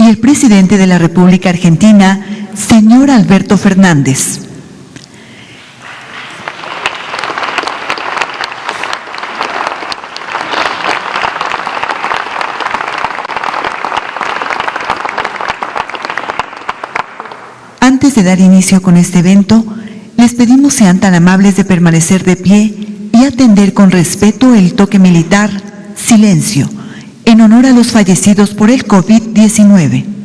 y el presidente de la República Argentina, señor Alberto Fernández. Antes de dar inicio con este evento, les pedimos sean tan amables de permanecer de pie y atender con respeto el toque militar, silencio, en honor a los fallecidos por el COVID-19.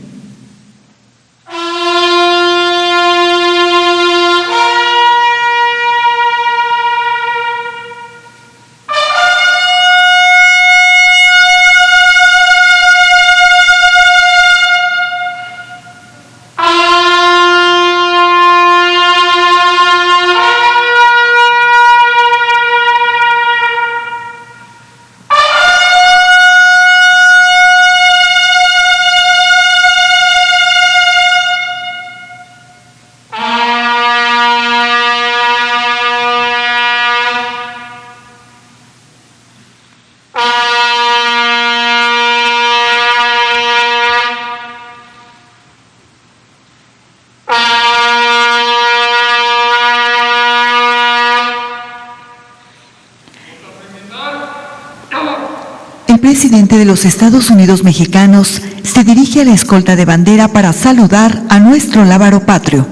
El presidente de los Estados Unidos mexicanos se dirige a la escolta de bandera para saludar a nuestro lábaro patrio.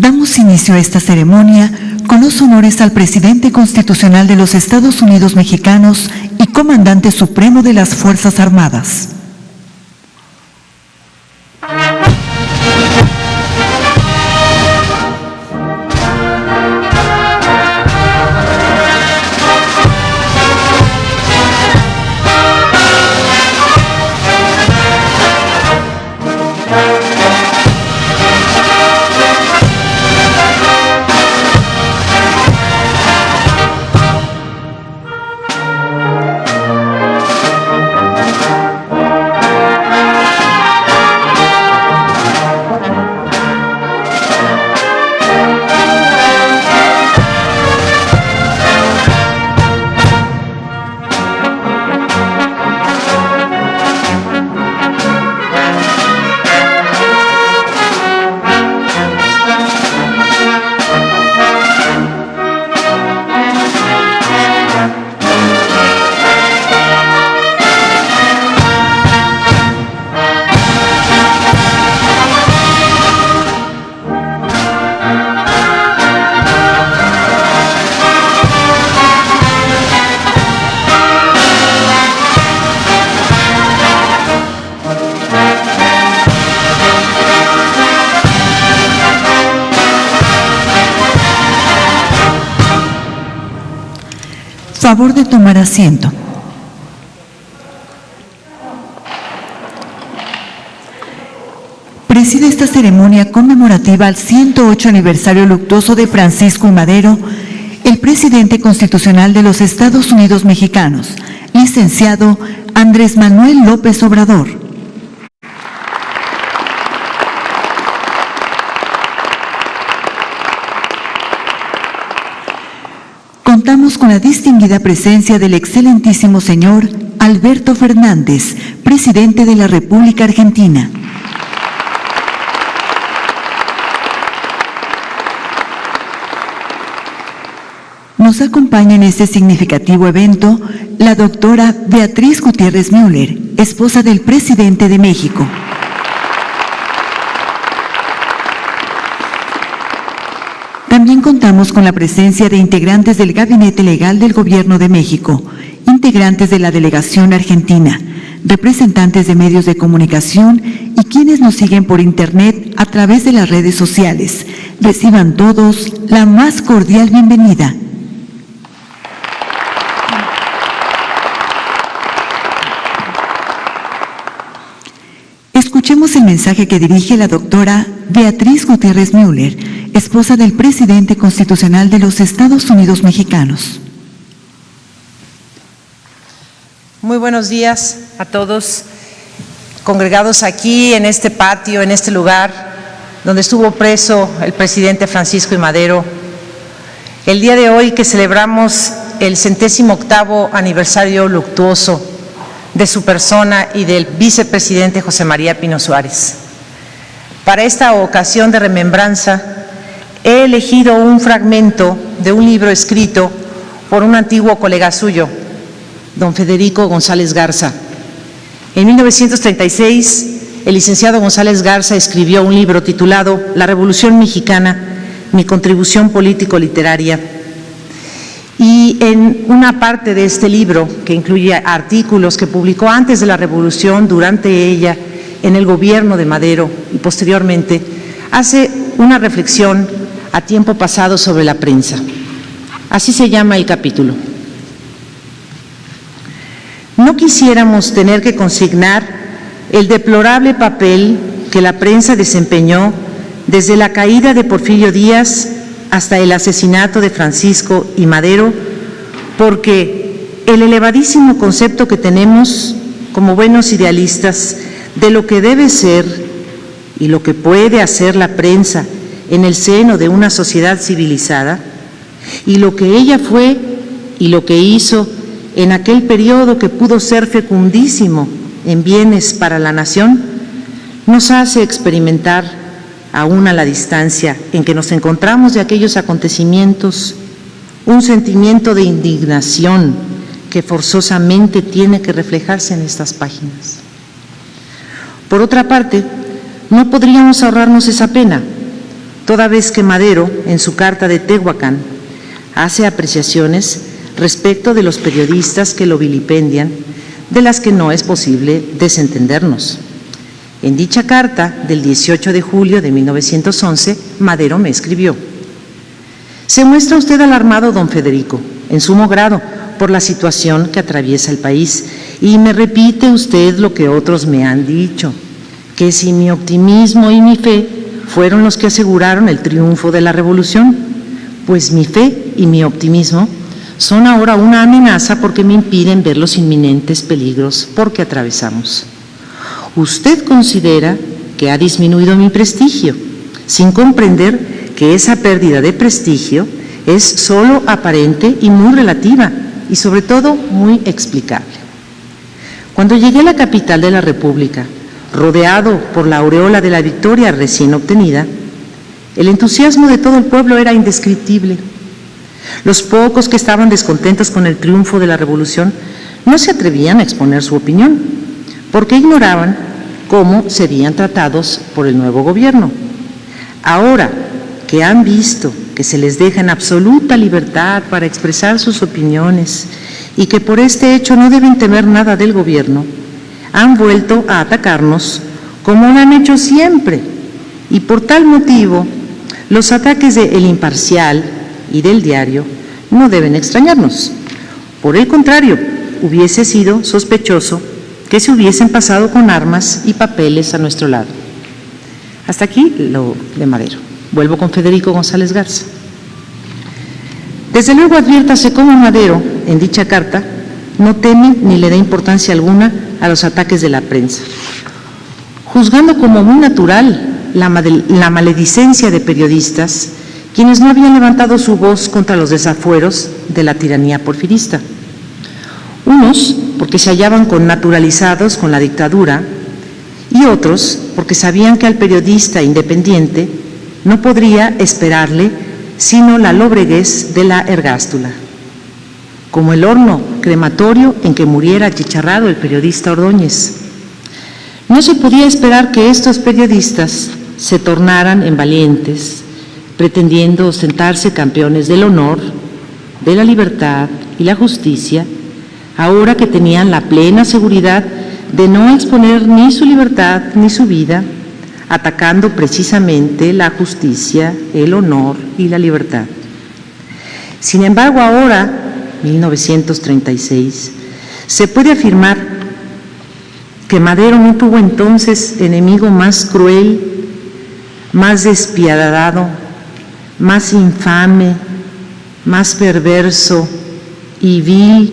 Damos inicio a esta ceremonia con los honores al presidente constitucional de los Estados Unidos mexicanos y comandante supremo de las Fuerzas Armadas. Favor de tomar asiento. Preside esta ceremonia conmemorativa al 108 aniversario luctuoso de Francisco I. Madero, el presidente constitucional de los Estados Unidos mexicanos, licenciado Andrés Manuel López Obrador. Contamos con la distinguida presencia del excelentísimo señor Alberto Fernández, presidente de la República Argentina. Nos acompaña en este significativo evento la doctora Beatriz Gutiérrez Müller, esposa del presidente de México. También contamos con la presencia de integrantes del Gabinete Legal del Gobierno de México, integrantes de la delegación argentina, representantes de medios de comunicación y quienes nos siguen por Internet a través de las redes sociales. Reciban todos la más cordial bienvenida. Escuchemos el mensaje que dirige la doctora Beatriz Gutiérrez Müller, esposa del presidente constitucional de los Estados Unidos mexicanos. Muy buenos días a todos congregados aquí en este patio, en este lugar donde estuvo preso el presidente Francisco I. Madero. El día de hoy que celebramos el 108º aniversario luctuoso de su persona y del vicepresidente José María Pino Suárez. Para esta ocasión de remembranza, he elegido un fragmento de un libro escrito por un antiguo colega suyo, don Federico González Garza. En 1936, el licenciado González Garza escribió un libro titulado La Revolución Mexicana, mi contribución político-literaria. Y en una parte de este libro, que incluye artículos que publicó antes de la Revolución, durante ella, en el gobierno de Madero y posteriormente, hace una reflexión a tiempo pasado sobre la prensa. Así se llama el capítulo. No quisiéramos tener que consignar el deplorable papel que la prensa desempeñó desde la caída de Porfirio Díaz hasta el asesinato de Francisco I. Madero, porque el elevadísimo concepto que tenemos como buenos idealistas de lo que debe ser y lo que puede hacer la prensa en el seno de una sociedad civilizada, y lo que ella fue y lo que hizo en aquel periodo que pudo ser fecundísimo en bienes para la nación, nos hace experimentar, aún a la distancia en que nos encontramos de aquellos acontecimientos, un sentimiento de indignación que forzosamente tiene que reflejarse en estas páginas. Por otra parte, no podríamos ahorrarnos esa pena, toda vez que Madero, en su carta de Tehuacán, hace apreciaciones respecto de los periodistas que lo vilipendian, de las que no es posible desentendernos. En dicha carta del 18 de julio de 1911, Madero me escribió: «Se muestra usted alarmado, don Federico, en sumo grado, por la situación que atraviesa el país, y me repite usted lo que otros me han dicho, que si mi optimismo y mi fe fueron los que aseguraron el triunfo de la revolución, pues mi fe y mi optimismo son ahora una amenaza porque me impiden ver los inminentes peligros porque atravesamos. Usted considera que ha disminuido mi prestigio, sin comprender que esa pérdida de prestigio es solo aparente y muy relativa, y sobre todo muy explicable. Cuando llegué a la capital de la República, rodeado por la aureola de la victoria recién obtenida, el entusiasmo de todo el pueblo era indescriptible. Los pocos que estaban descontentos con el triunfo de la revolución no se atrevían a exponer su opinión, porque ignoraban cómo serían tratados por el nuevo gobierno. Ahora que han visto que se les deja en absoluta libertad para expresar sus opiniones y que por este hecho no deben temer nada del gobierno, han vuelto a atacarnos como lo han hecho siempre, y por tal motivo los ataques de El Imparcial y del Diario no deben extrañarnos. Por el contrario, hubiese sido sospechoso que se hubiesen pasado con armas y papeles a nuestro lado». Hasta aquí lo de Madero. Vuelvo con Federico González Garza. Desde luego adviértase cómo Madero, en dicha carta, no teme ni le da importancia alguna a los ataques de la prensa, juzgando como muy natural la maledicencia de periodistas quienes no habían levantado su voz contra los desafueros de la tiranía porfirista. Unos porque se hallaban connaturalizados con la dictadura y otros porque sabían que al periodista independiente no podría esperarle sino la lobreguez de la ergástula, como el horno crematorio en que muriera achicharrado el periodista Ordóñez. No se podía esperar que estos periodistas se tornaran en valientes, pretendiendo ostentarse campeones del honor, de la libertad y la justicia, ahora que tenían la plena seguridad de no exponer ni su libertad ni su vida, atacando precisamente la justicia, el honor y la libertad. Sin embargo, ahora, 1936, se puede afirmar que Madero no tuvo entonces enemigo más cruel, más despiadado, más infame, más perverso y vil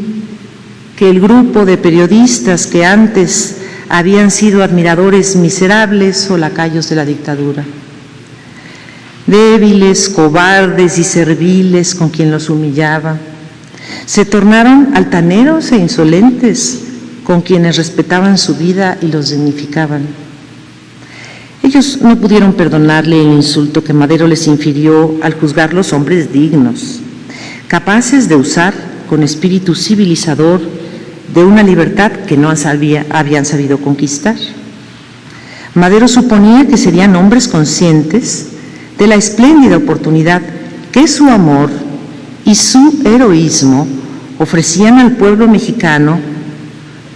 que el grupo de periodistas que antes habían sido admiradores miserables o lacayos de la dictadura. Débiles, cobardes y serviles con quien los humillaba, se tornaron altaneros e insolentes con quienes respetaban su vida y los dignificaban. Ellos no pudieron perdonarle el insulto que Madero les infirió al juzgarlos hombres dignos, capaces de usar con espíritu civilizador de una libertad que no habían sabido conquistar. Madero suponía que serían hombres conscientes de la espléndida oportunidad que su amor y su heroísmo ofrecían al pueblo mexicano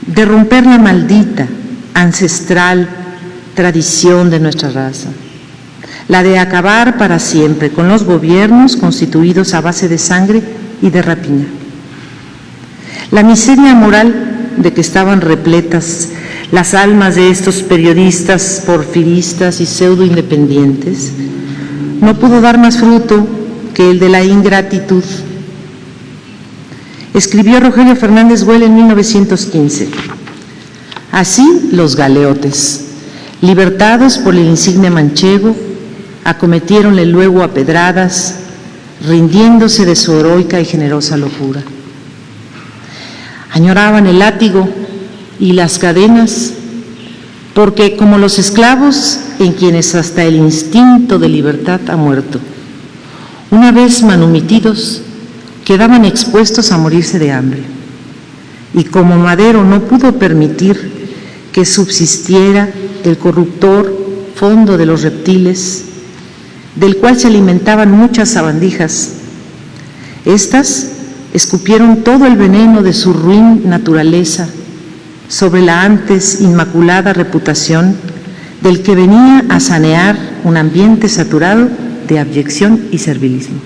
de romper la maldita, ancestral tradición de nuestra raza, la de acabar para siempre con los gobiernos constituidos a base de sangre y de rapina. La miseria moral de que estaban repletas las almas de estos periodistas porfiristas y pseudo-independientes no pudo dar más fruto que el de la ingratitud. Escribió Rogelio Fernández Güell en 1915. Así los galeotes, libertados por el insigne manchego, acometiéronle luego a pedradas, rindiéndose de su heroica y generosa locura. Añoraban el látigo y las cadenas, porque como los esclavos en quienes hasta el instinto de libertad ha muerto, una vez manumitidos, quedaban expuestos a morirse de hambre. Y como Madero no pudo permitir que subsistiera el corruptor fondo de los reptiles, del cual se alimentaban muchas sabandijas, estas escupieron todo el veneno de su ruin naturaleza sobre la antes inmaculada reputación del que venía a sanear un ambiente saturado de abyección y servilismo.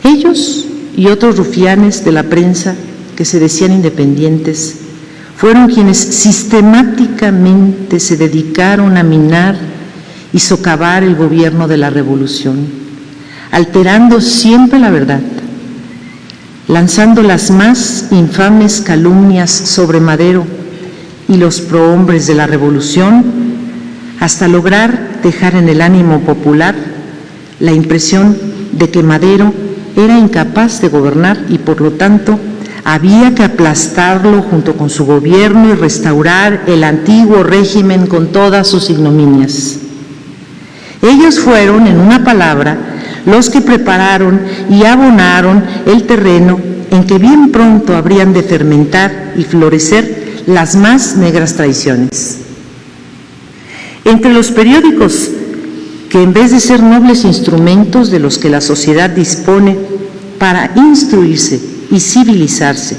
Ellos y otros rufianes de la prensa que se decían independientes fueron quienes sistemáticamente se dedicaron a minar y socavar el gobierno de la revolución, alterando siempre la verdad, lanzando las más infames calumnias sobre Madero y los prohombres de la revolución, hasta lograr dejar en el ánimo popular la impresión de que Madero era incapaz de gobernar y por lo tanto había que aplastarlo junto con su gobierno y restaurar el antiguo régimen con todas sus ignominias. Ellos fueron, en una palabra, los que prepararon y abonaron el terreno en que bien pronto habrían de fermentar y florecer las más negras traiciones. Entre los periódicos que en vez de ser nobles instrumentos de los que la sociedad dispone para instruirse y civilizarse,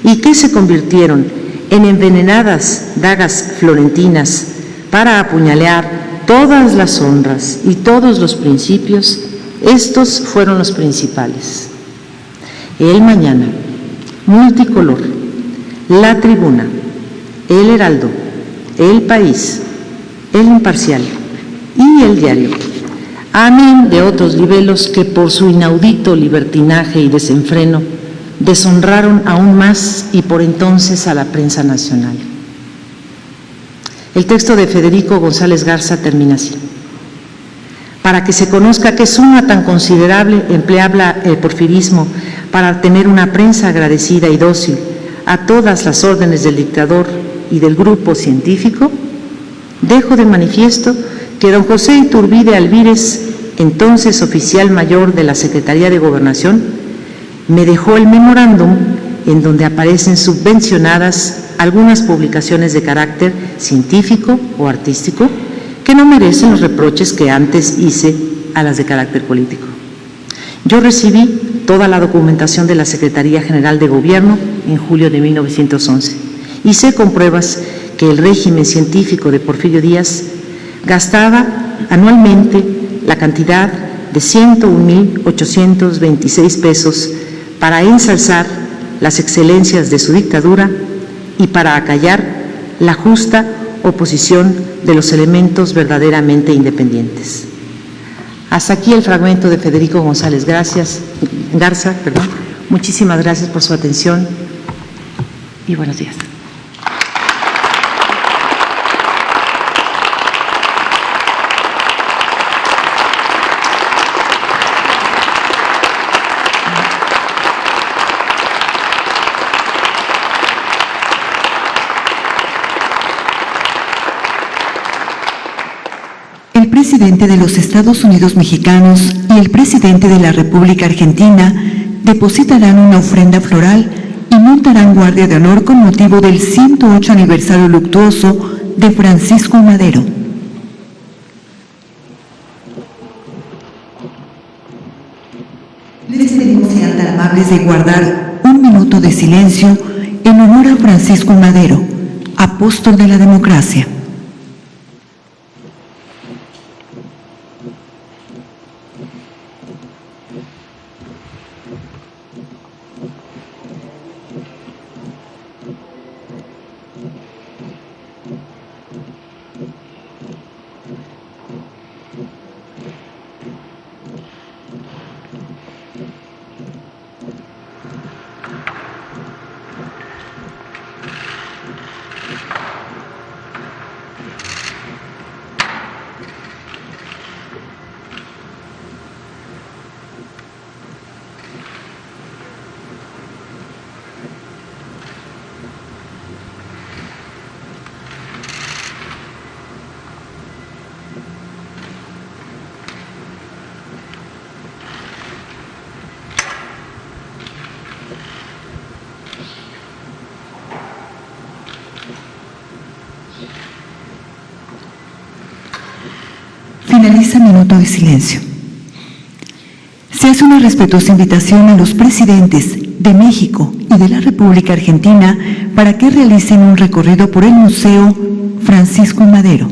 y que se convirtieron en envenenadas dagas florentinas para apuñalear todas las honras y todos los principios, estos fueron los principales: El Mañana, Multicolor, La Tribuna, El Heraldo, El País, El Imparcial y El Diario, amén de otros libelos que por su inaudito libertinaje y desenfreno deshonraron aún más y por entonces a la prensa nacional. El texto de Federico González Garza termina así: para que se conozca qué suma tan considerable empleaba el porfirismo para tener una prensa agradecida y dócil a todas las órdenes del dictador y del grupo científico, dejo de manifiesto que don José Iturbide Alvírez, entonces oficial mayor de la Secretaría de Gobernación, me dejó el memorándum en donde aparecen subvencionadas algunas publicaciones de carácter científico o artístico que no merecen los reproches que antes hice a las de carácter político. Yo recibí toda la documentación de la Secretaría General de Gobierno en julio de 1911 y sé con pruebas que el régimen científico de Porfirio Díaz gastaba anualmente la cantidad de 101,826 pesos para ensalzar las excelencias de su dictadura y para acallar la justa oposición de los elementos verdaderamente independientes. Hasta aquí el fragmento de Federico González Garza. Muchísimas gracias por su atención y buenos días. El presidente de los Estados Unidos mexicanos y el presidente de la República Argentina depositarán una ofrenda floral y montarán guardia de honor con motivo del 108 aniversario luctuoso de Francisco Madero. Les pedimos sean tan amables de guardar un minuto de silencio en honor a Francisco Madero, apóstol de la democracia. Finaliza minuto de silencio. Se hace una respetuosa invitación a los presidentes de México y de la República Argentina para que realicen un recorrido por el Museo Francisco Madero.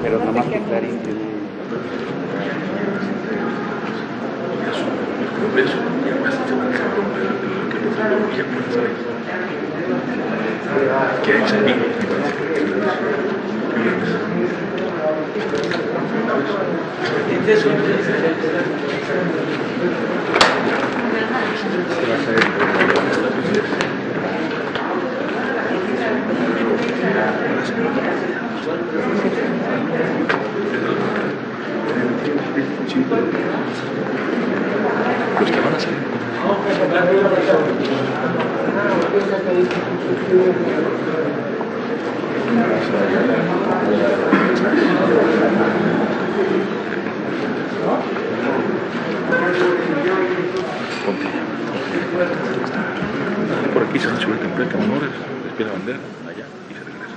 Pero nada más que Clarín tiene... Eso, y además se va a dejar romper de lo que nos habló ya por eso. Que es el mismo, me parece que los que van a salir por aquí se han subido temprano honores, despide la bandera allá y se regresan.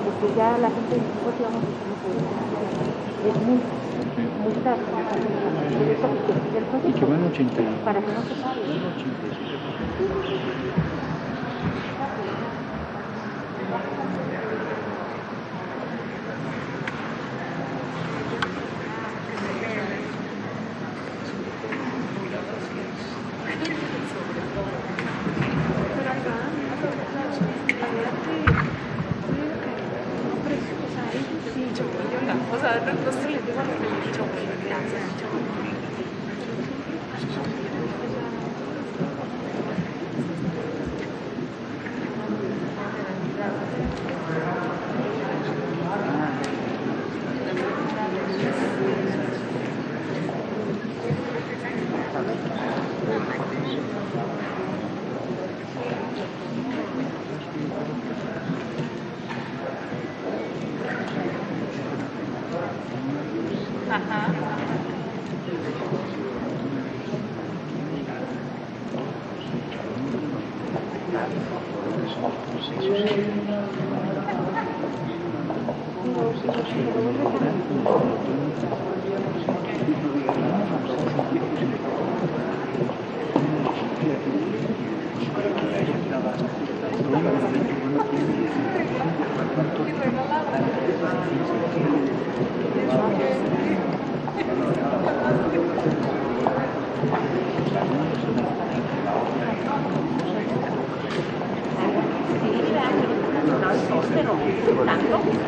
porque ya la gente pues íbamos es muy tarde. Y que van 80 para que no se pague. O sea, no se les digo lo que he dicho, gracias.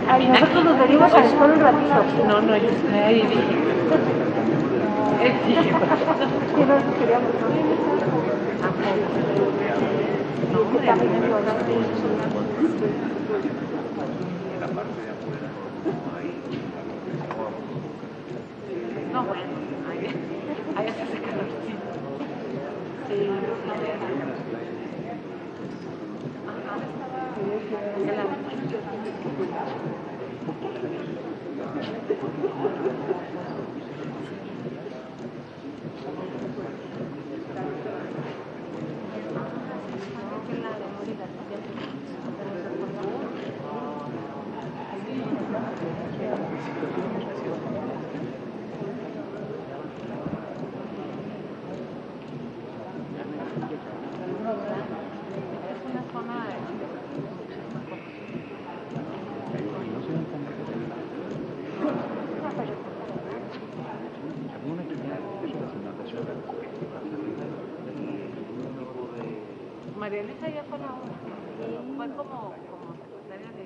Ay, nosotros nos venimos a la escuela un ratito. No, no, yo estoy ahí. Sí, nos queríamos. No, bueno, ahí se hace calorcito. Sí, María Luisa ya fue la otra. Fue como secretaria de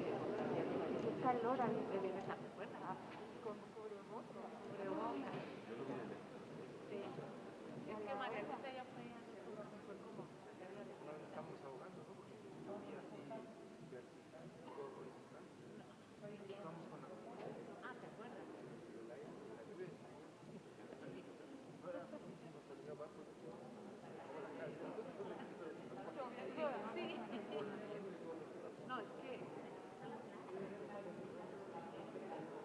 Calor, bienestar, ¿te acuerdas? con cubrebocas. Cubrebocas. Sí. Es que María Luisa ya fue como secretaria de bienestar. Ah, ¿te acuerdas? No, es que,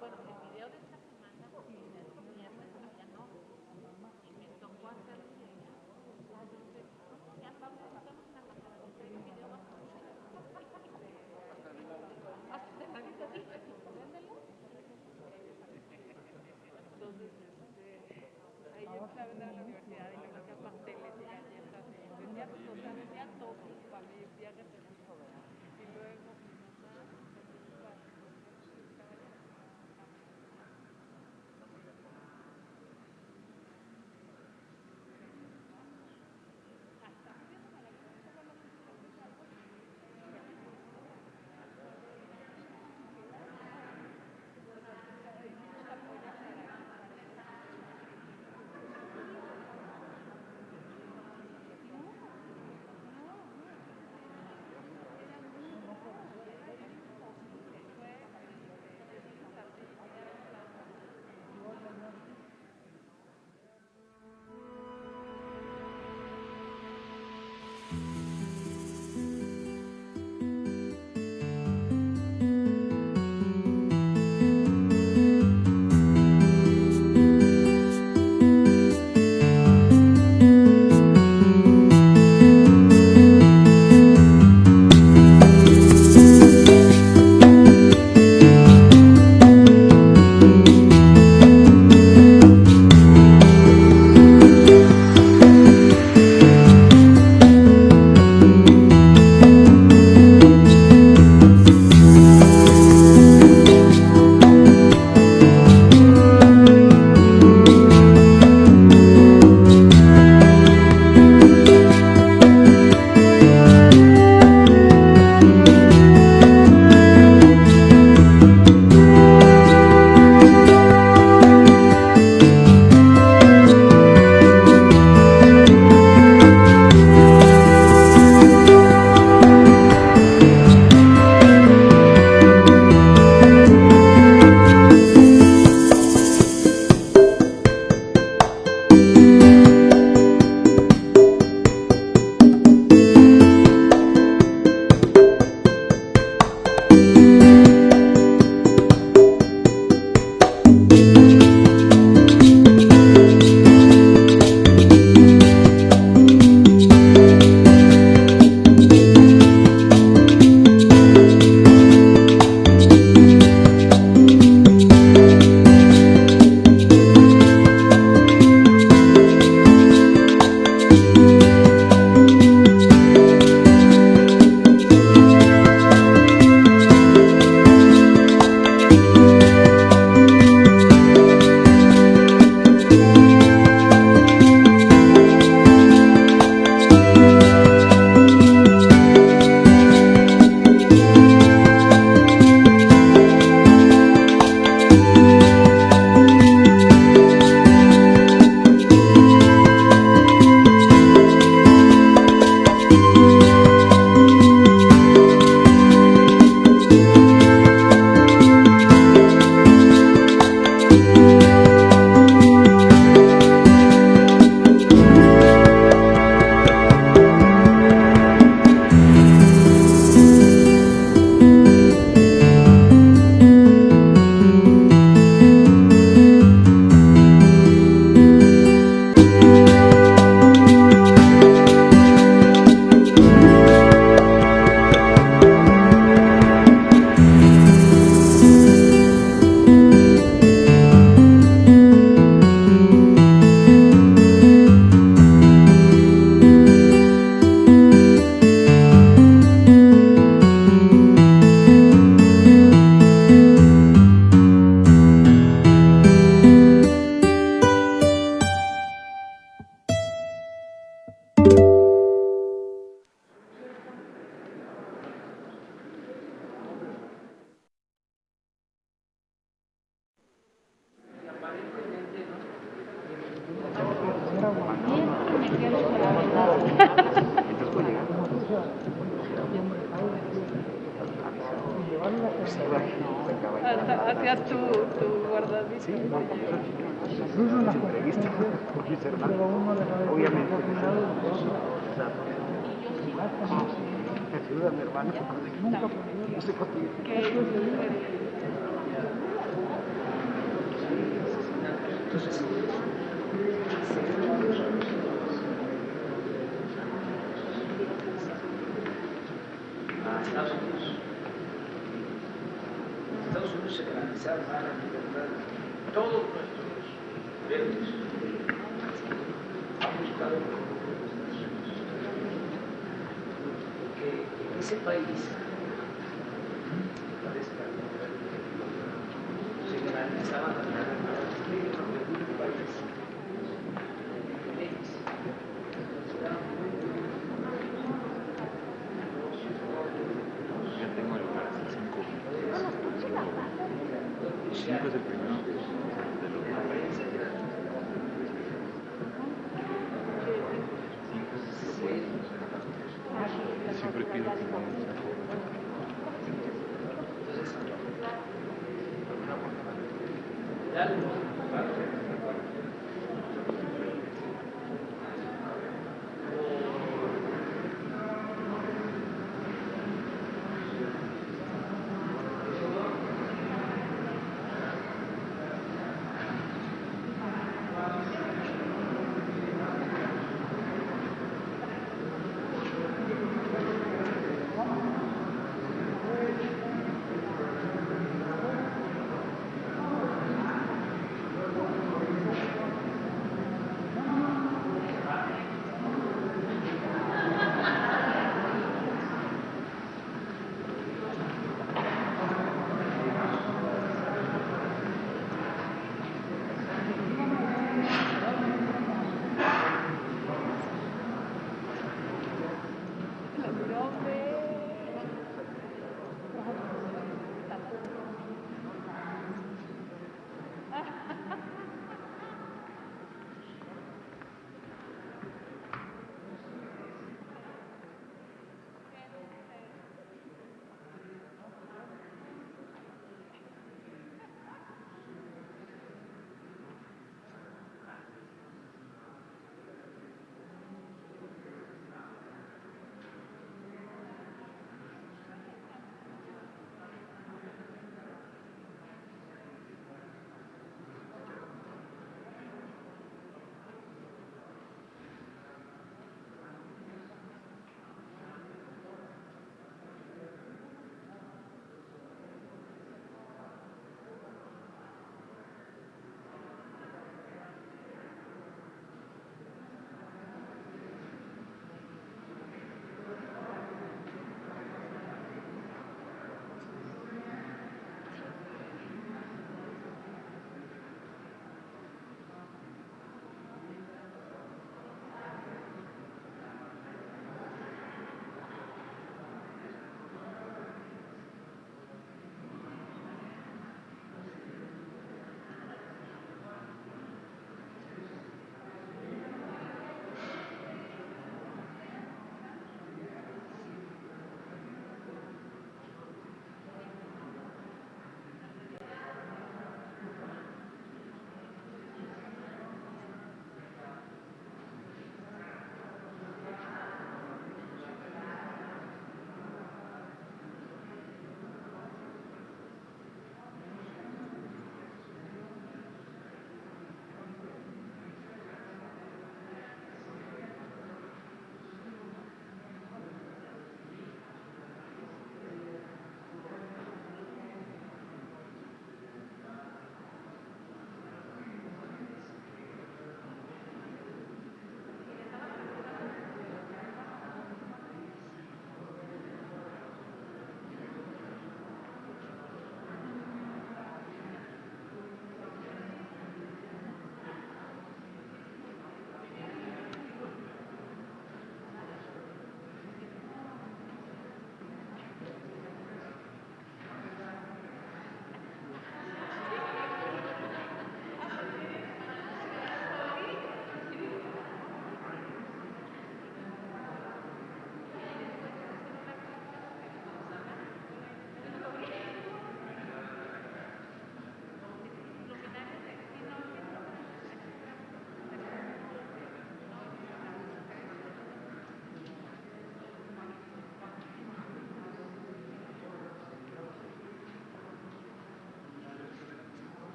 bueno, el video de esta semana, el miércoles, ya no. Y me tocó hacer Hacías tu guardadito. Sí, no, las entrevistas con mis hermanos, obviamente. Me saluda mi hermano. No sé por qué. A Estados Unidos. Estados Unidos se garantizaron más la libertad. Todos nuestros gobiernos han buscado que en ese país se garantizaban las libertades de un país. Ya tengo el lugar hasta 5. 5 es el primero de los siempre pido que no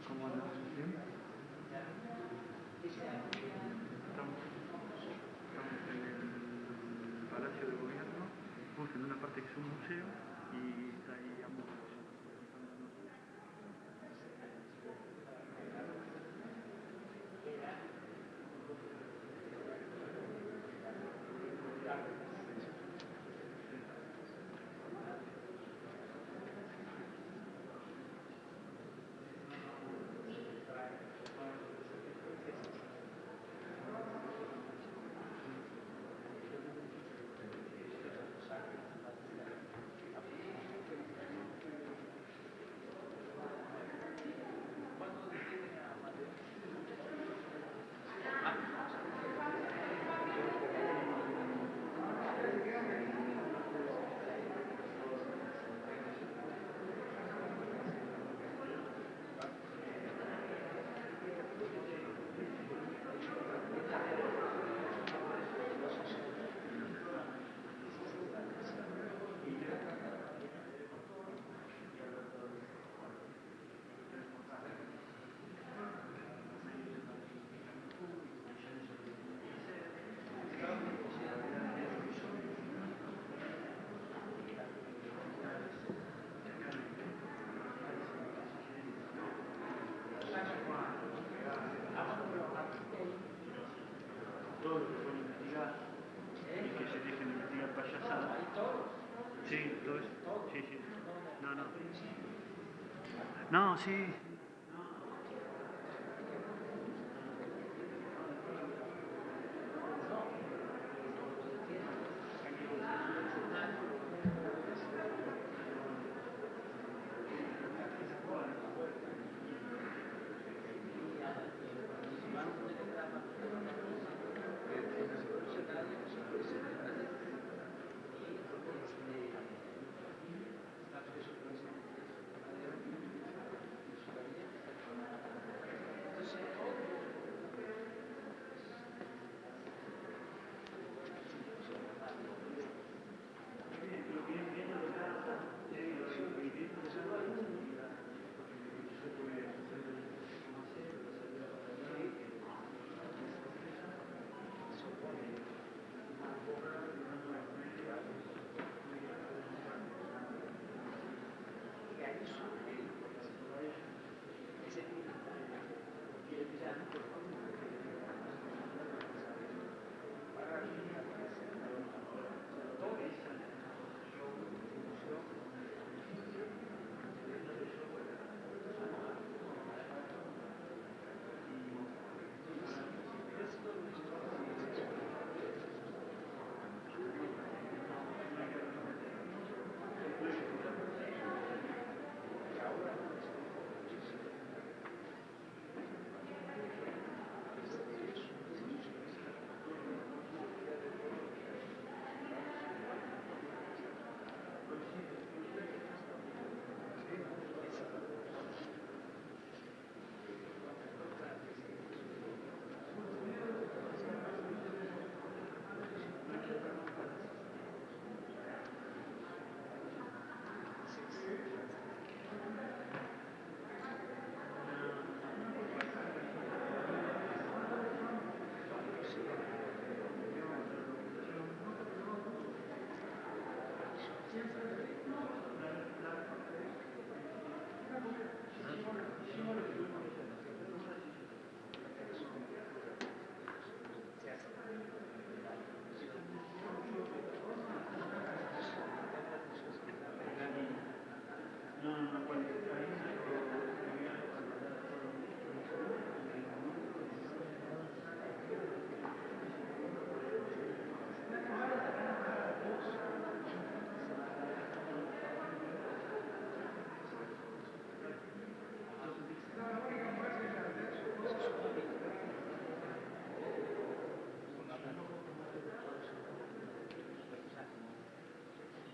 ¿Cómo andamos? ¿Bien? Estamos en el Palacio de Gobierno, estamos en una parte que es un museo y está ahí ambos. Todo lo que pueden investigar y que se dejen de investigar payasadas. Sí, todo eso. Sí, sí. No, no. No, sí.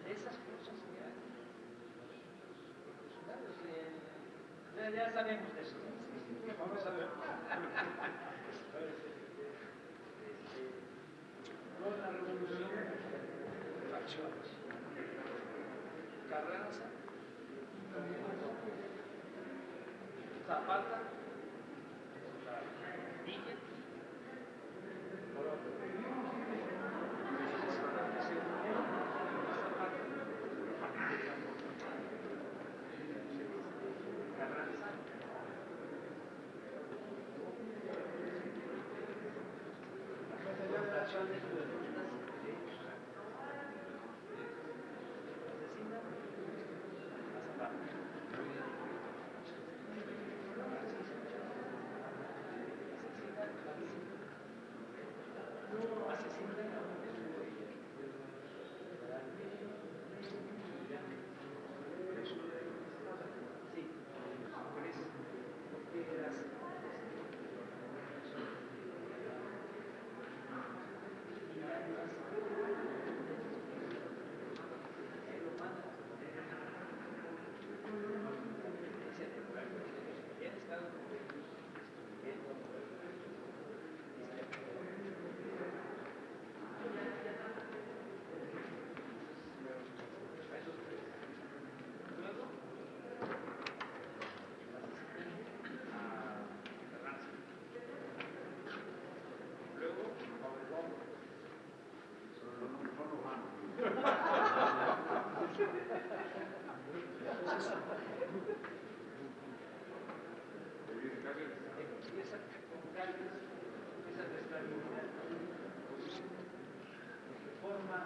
Esas cosas que hay. Ya sabemos de eso. Vamos a ver. Con la revolución, facciones. Carranza, Zapata, Villa, por otro. Carranza. Deportaciones violentas de asesina a Zapata. Empieza con cambios, empieza a estabilidad, forma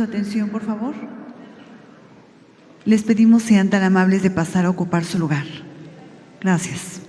Su atención, por favor. Les pedimos sean tan amables de pasar a ocupar su lugar. Gracias.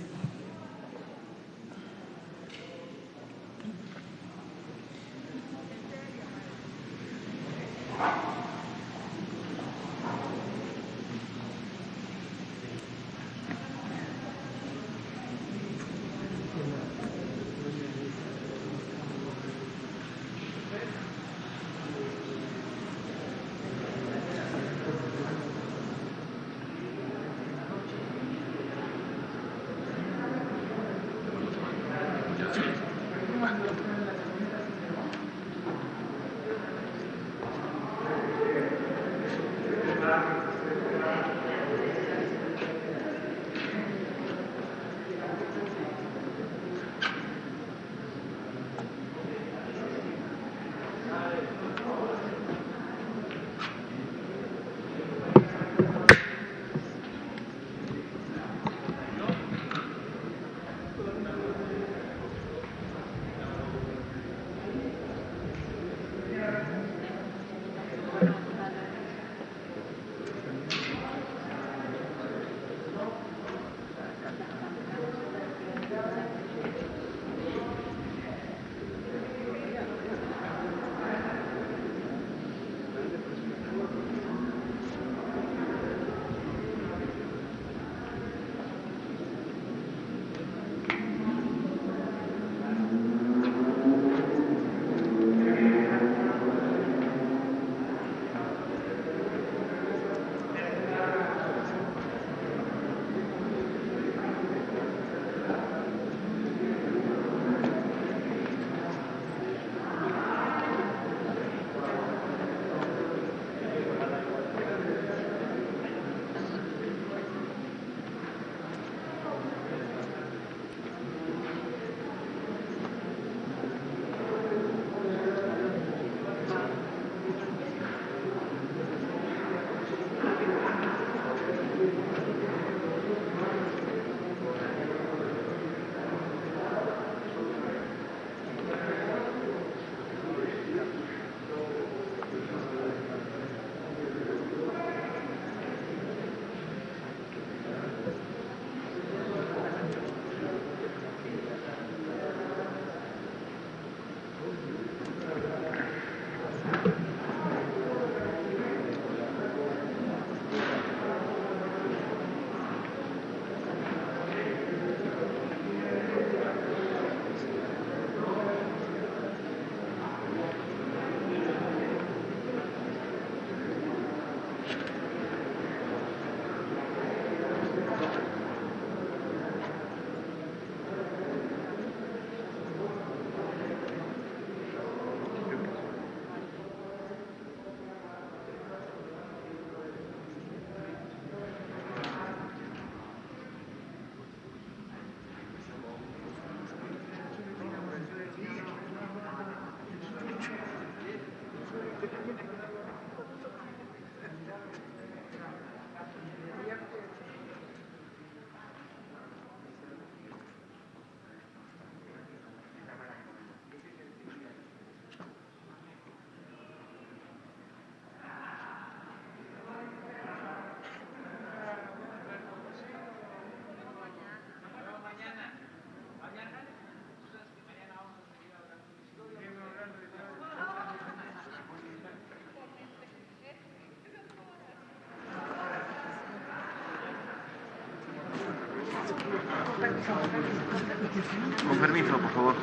Con permiso, por favor.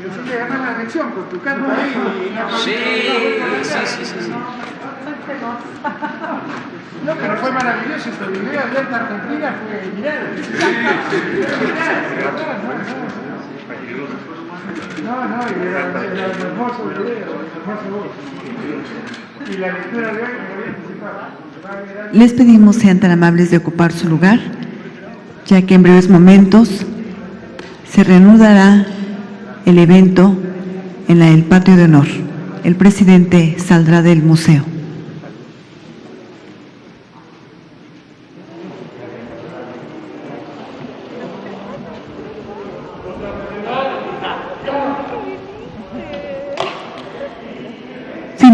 Así le llaman la elección con tu canto ahí. Sí. No, pero fue maravilloso este video. Alerta Argentina fue viral. No, y era hermoso video, hermoso voz. Y la lectura de hoy, como bien anticipaba. Les pedimos sean tan amables de ocupar su lugar, ya que en breves momentos se reanudará el evento en el patio de honor. El presidente saldrá del museo.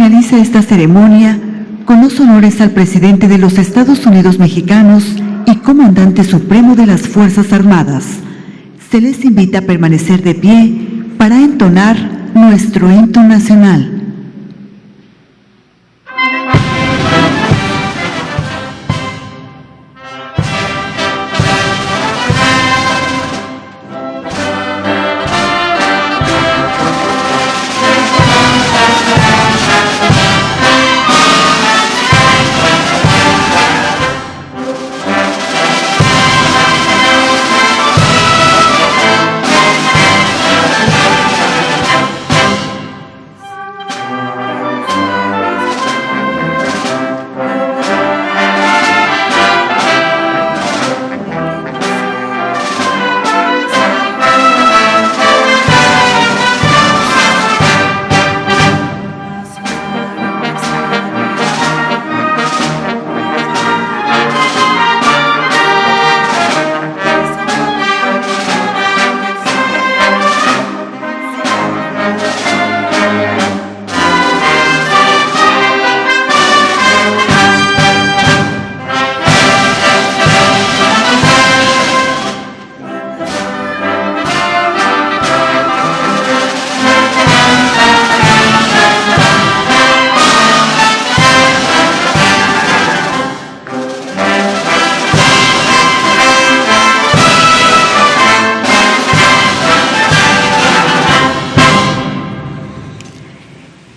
finaliza esta ceremonia con los honores al presidente de los Estados Unidos mexicanos y comandante supremo de las Fuerzas Armadas. Se les invita a permanecer de pie para entonar nuestro himno nacional.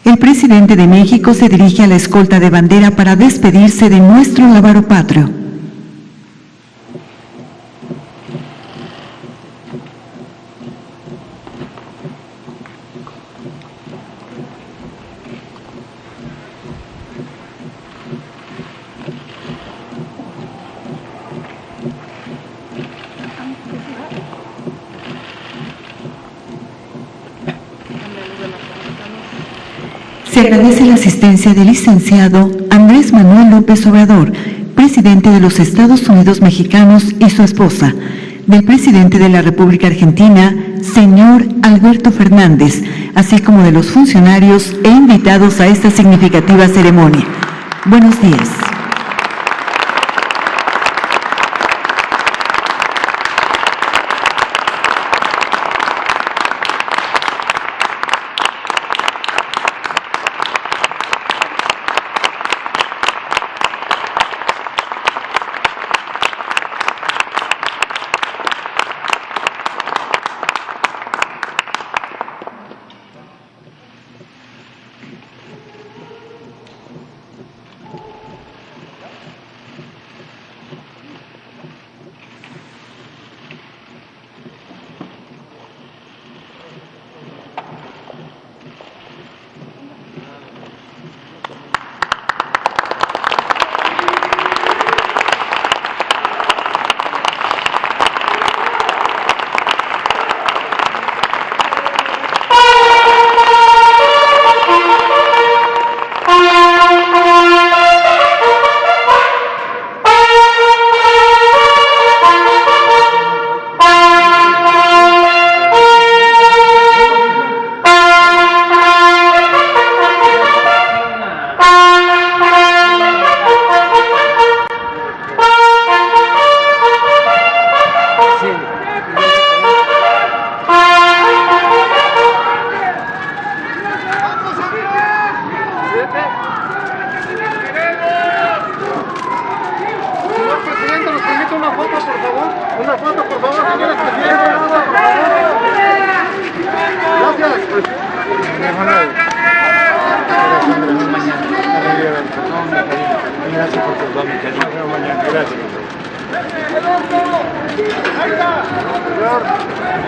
El presidente de México se dirige a la escolta de bandera para despedirse de nuestro lábaro patrio. Se agradece la asistencia del licenciado Andrés Manuel López Obrador, presidente de los Estados Unidos mexicanos, y su esposa, del presidente de la República Argentina, señor Alberto Fernández, así como de los funcionarios e invitados a esta significativa ceremonia. Buenos días.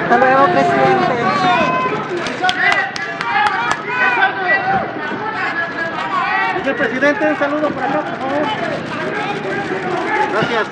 Hasta luego, presidente. Vicepresidente, un saludo por acá, por favor. Gracias.